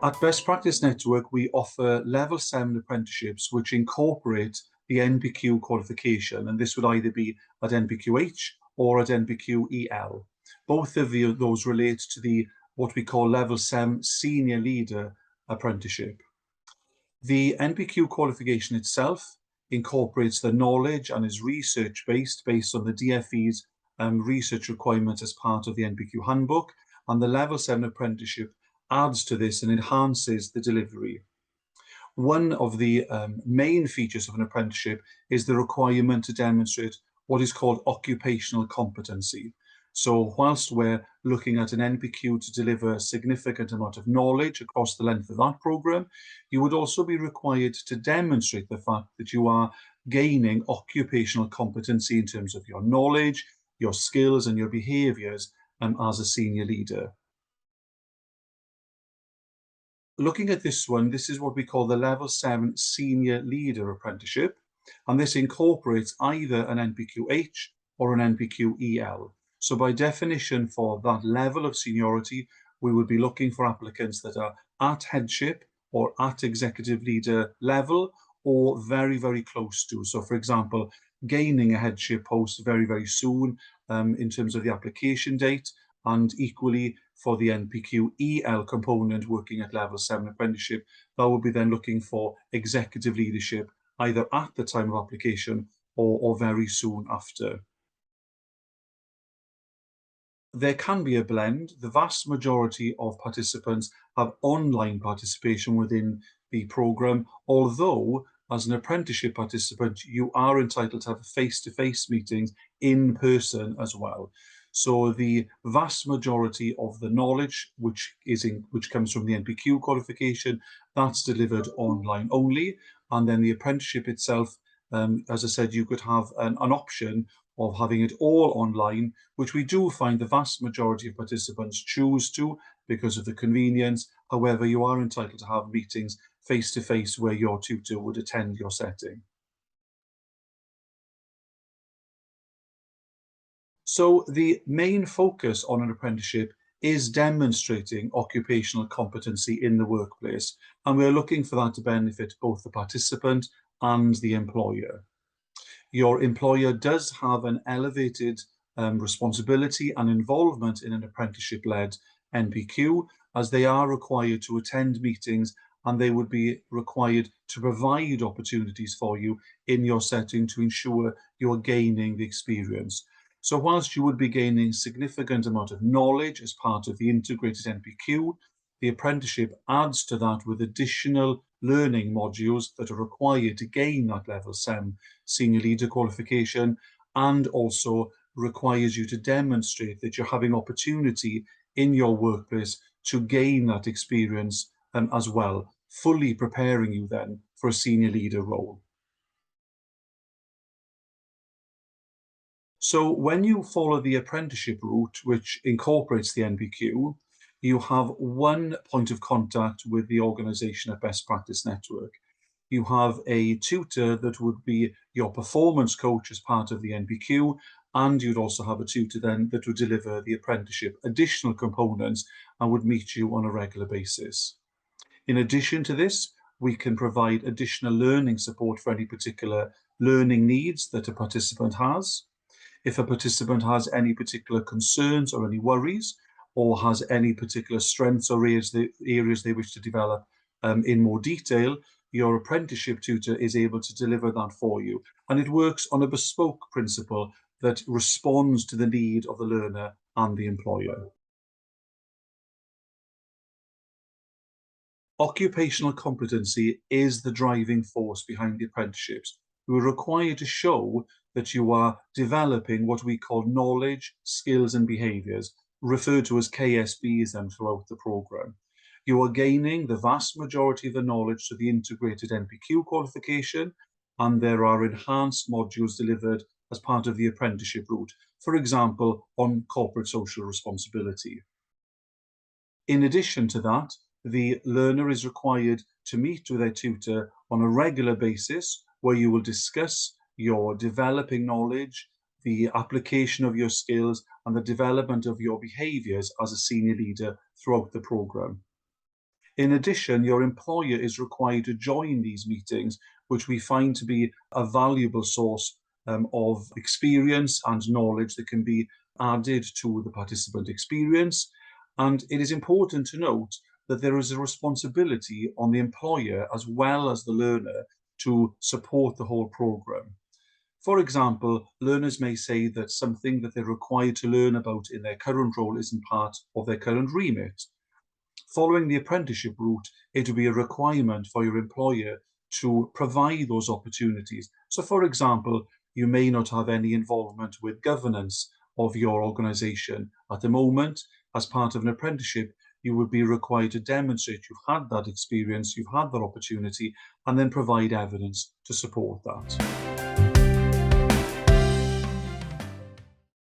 At Best Practice Network, we offer Level 7 apprenticeships which incorporate the NPQ qualification, and this would either be at NPQH or at NPQ EL. Both of those relate to what we call Level 7 Senior Leader Apprenticeship. The NPQ qualification itself incorporates the knowledge and is research-based, based on the DFE's research requirements as part of the NPQ handbook, and the Level 7 apprenticeship adds to this and enhances the delivery. One of the main features of an apprenticeship is the requirement to demonstrate what is called occupational competency. So whilst we're looking at an NPQ to deliver a significant amount of knowledge across the length of that programme, you would also be required to demonstrate the fact that you are gaining occupational competency in terms of your knowledge, your skills and your behaviours as a senior leader. Looking at this one, this is what we call the Level 7 Senior Leader Apprenticeship, and this incorporates either an NPQH or an NPQ EL. So by definition, for that level of seniority, we would be looking for applicants that are at headship or at executive leader level or very, very close to. So for example, gaining a headship post very, very soon in terms of the application date, and equally for the NPQ EL component working at Level 7 apprenticeship, that would be then looking for executive leadership either at the time of application or very soon after. There can be a blend. The vast majority of participants have online participation within the programme, although as an apprenticeship participant, you are entitled to have face-to-face meetings in person as well. So the vast majority of the knowledge which comes from the NPQ qualification, that's delivered online only. And then the apprenticeship itself, as I said, you could have an option of having it all online, which we do find the vast majority of participants choose to because of the convenience. However, you are entitled to have meetings face-to-face where your tutor would attend your setting. So the main focus on an apprenticeship is demonstrating occupational competency in the workplace, and we're looking for that to benefit both the participant and the employer. Your employer does have an elevated responsibility and involvement in an apprenticeship-led NPQ, as they are required to attend meetings and they would be required to provide opportunities for you in your setting to ensure you are gaining the experience. So whilst you would be gaining a significant amount of knowledge as part of the integrated NPQ, the apprenticeship adds to that with additional learning modules that are required to gain that Level 7 Senior Leader qualification, and also requires you to demonstrate that you're having opportunity in your workplace to gain that experience as well, fully preparing you then for a senior leader role. So when you follow the apprenticeship route, which incorporates the NPQ, you have one point of contact with the organisation at Best Practice Network. You have a tutor that would be your performance coach as part of the NPQ, and you'd also have a tutor then that would deliver the apprenticeship additional components and would meet you on a regular basis. In addition to this, we can provide additional learning support for any particular learning needs that a participant has. If a participant has any particular concerns or any worries, or has any particular strengths or areas they wish to develop in more detail, your apprenticeship tutor is able to deliver that for you. And it works on a bespoke principle that responds to the need of the learner and the employer. Occupational competency is the driving force behind the apprenticeships. You are required to show that you are developing what we call knowledge, skills and behaviours, referred to as KSBs throughout the programme. You are gaining the vast majority of the knowledge to the integrated NPQ qualification, and there are enhanced modules delivered as part of the apprenticeship route, for example, on corporate social responsibility. In addition to that, the learner is required to meet with their tutor on a regular basis, where you will discuss your developing knowledge, the application of your skills, and the development of your behaviours as a senior leader throughout the programme. In addition, your employer is required to join these meetings, which we find to be a valuable source of experience and knowledge that can be added to the participant experience. And it is important to note that there is a responsibility on the employer as well as the learner to support the whole program. For example, learners may say that something that they're required to learn about in their current role isn't part of their current remit. Following the apprenticeship route, it would be a requirement for your employer to provide those opportunities. So, for example, you may not have any involvement with governance of your organisation at the moment. As part of an apprenticeship, you would be required to demonstrate you've had that experience, you've had that opportunity, and then provide evidence to support that.